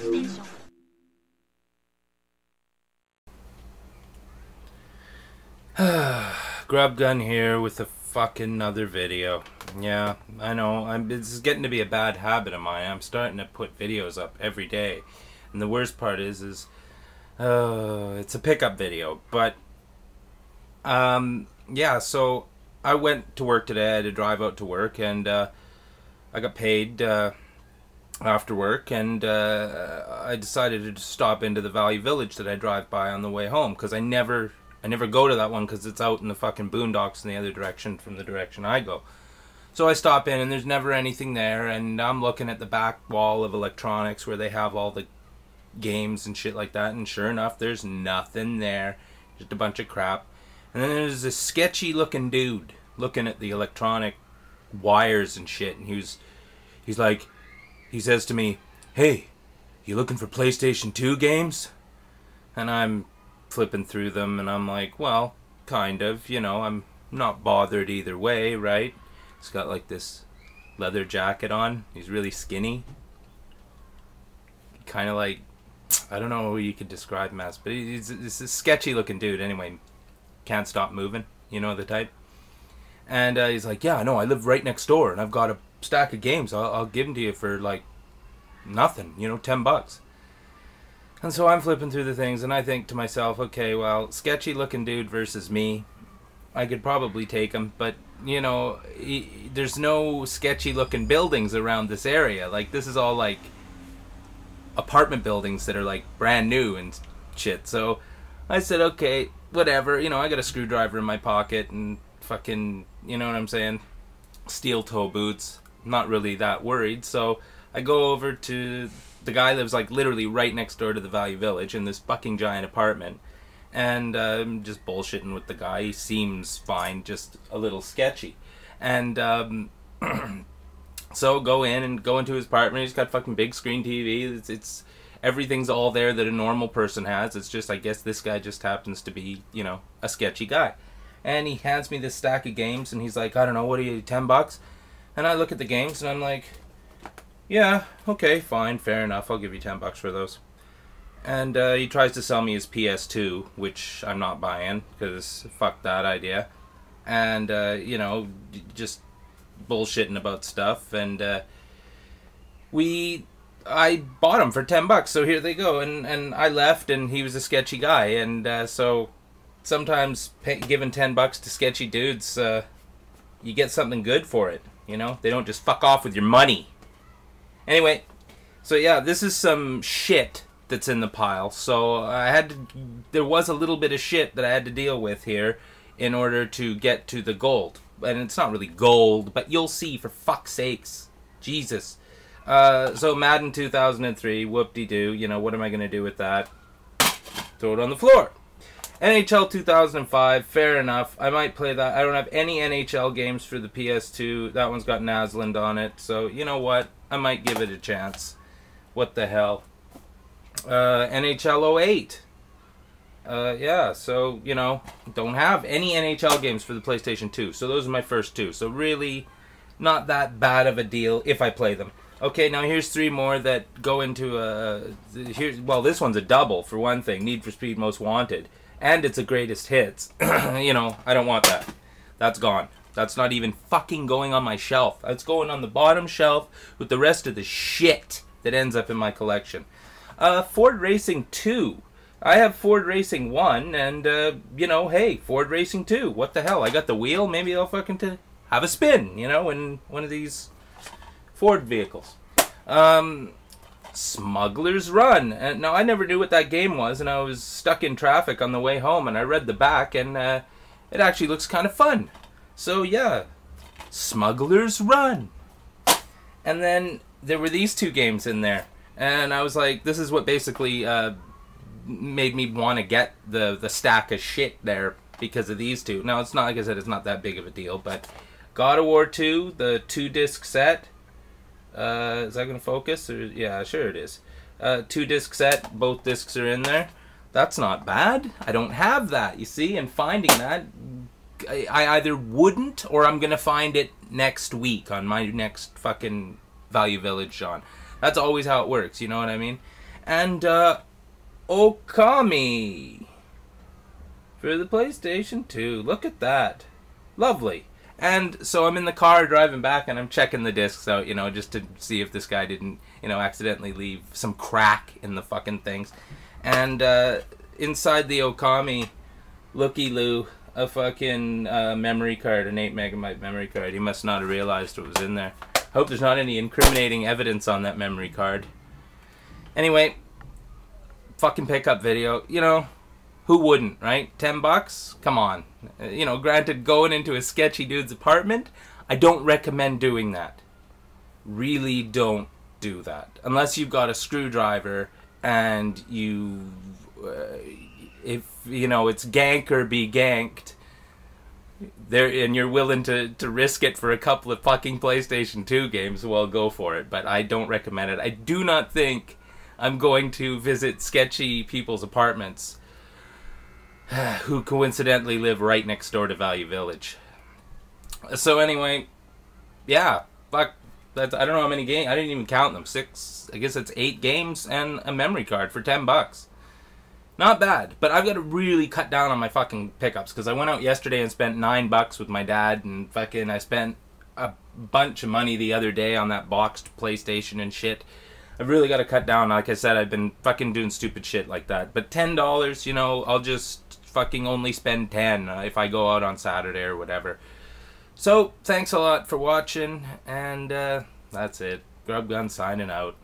PlayStation. Grub Gun here with a fucking other video. Yeah, I know. This is getting to be a bad habit of mine. I'm starting to put videos up every day, and the worst part is it's a pickup video. But yeah. So I went to work today. I had to drive out to work, and I got paid after work, and I decided to stop into the Valley Village that I drive by on the way home, because I never go to that one because it's out in the fucking boondocks in the other direction from the direction I go. So I stop in and there's never anything there, and I'm looking at the back wall of electronics where they have all the games and shit like that, and sure enough, there's nothing there. Just a bunch of crap. And then there's this sketchy looking dude looking at the electronic wires and shit, and he's like, he says to me, "Hey, you looking for PlayStation 2 games?" And I'm flipping through them, and I'm like, well, kind of, you know, I'm not bothered either way, right? He's got like this leather jacket on. He's really skinny. Kind of like, I don't know who you could describe him as, but he's a sketchy looking dude anyway. Can't stop moving, you know the type. And he's like, yeah, no, I live right next door, and I've got a stack of games. I'll give them to you for like nothing, you know, $10. And so I'm flipping through the things, and I think to myself, okay, well, sketchy looking dude versus me, I could probably take him, but, you know, there's no sketchy looking buildings around this area. Like, this is all, like, apartment buildings that are, like, brand new and shit. So I said, okay, whatever, you know, I got a screwdriver in my pocket and fucking, you know what I'm saying, steel toe boots. I'm not really that worried, so I go over to... The guy lives like literally right next door to the Valley Village in this fucking giant apartment, and I'm just bullshitting with the guy. He seems fine, just a little sketchy. And so go into his apartment. He's got fucking big screen TV. It's everything's all there that a normal person has. It's just, I guess this guy just happens to be, you know, a sketchy guy. And he hands me this stack of games, and he's like, I don't know, what are you, $10? And I look at the games, and I'm like, yeah, okay, fine, fair enough, I'll give you $10 for those. And he tries to sell me his PS2, which I'm not buying, because fuck that idea. And, you know, just bullshitting about stuff. And I bought them for $10, so here they go. And I left, and he was a sketchy guy. And so sometimes giving $10 to sketchy dudes, you get something good for it, you know? They don't just fuck off with your money. Anyway, so yeah, this is some shit that's in the pile. So there was a little bit of shit that I had to deal with here in order to get to the gold. And it's not really gold, but you'll see, for fuck's sakes. Jesus. So Madden 2003, whoop-de-doo. You know, what am I going to do with that? Throw it on the floor. NHL 2005, fair enough. I might play that. I don't have any NHL games for the PS2. That one's got Naslund on it. So, you know what? I might give it a chance. What the hell? NHL 08. Yeah, so, you know, don't have any NHL games for the PlayStation 2. So those are my first two. So really, not that bad of a deal if I play them. Okay, now here's three more that go into well, this one's a double, for one thing. Need for Speed Most Wanted. And it's a greatest hits. You know, I don't want that. That's gone. That's not even fucking going on my shelf. It's going on the bottom shelf with the rest of the shit that ends up in my collection. Ford Racing 2. I have Ford Racing 1, and, you know, hey, Ford Racing 2. What the hell? I got the wheel. Maybe I'll fucking have a spin, you know, in one of these Ford vehicles. Smuggler's Run. And now, I never knew what that game was, and I was stuck in traffic on the way home, and I read the back, and it actually looks kind of fun. So, yeah, Smuggler's Run. And then there were these two games in there. And I was like, this is what basically made me want to get the stack of shit there, because of these two. Now, it's not, like I said, it's not that big of a deal, but God of War 2, the 2-disc set. Is that going to focus? Or, yeah, sure it is. 2-disc set, both discs are in there. That's not bad. I don't have that, you see, and finding that... I either wouldn't, or I'm going to find it next week on my next fucking Value Village, John. That's always how it works, you know what I mean? And Okami for the PlayStation 2. Look at that. Lovely. And so I'm in the car driving back and I'm checking the discs out, you know, just to see if this guy didn't, you know, accidentally leave some crack in the fucking things. And inside the Okami, looky-loo, a fucking memory card, an 8 megabyte memory card. He must not have realized what was in there. Hope there's not any incriminating evidence on that memory card. Anyway, fucking pickup video, you know, who wouldn't, right? $10? Come on. You know, granted, going into a sketchy dude's apartment, I don't recommend doing that. Really don't do that. Unless you've got a screwdriver and you, if, you know, it's gank or be ganked, there, and you're willing to risk it for a couple of fucking PlayStation 2 games, well, go for it. But I don't recommend it. I do not think I'm going to visit sketchy people's apartments who coincidentally live right next door to Value Village. So anyway, yeah, fuck. That's, I don't know how many games. I didn't even count them. 6. I guess it's 8 games and a memory card for $10. Not bad, but I've got to really cut down on my fucking pickups because I went out yesterday and spent $9 with my dad, and fucking I spent a bunch of money the other day on that boxed PlayStation and shit. I've really got to cut down. Like I said, I've been fucking doing stupid shit like that. But $10, you know, I'll just fucking only spend 10 if I go out on Saturday or whatever. So, thanks a lot for watching, and that's it. Grub Gun signing out.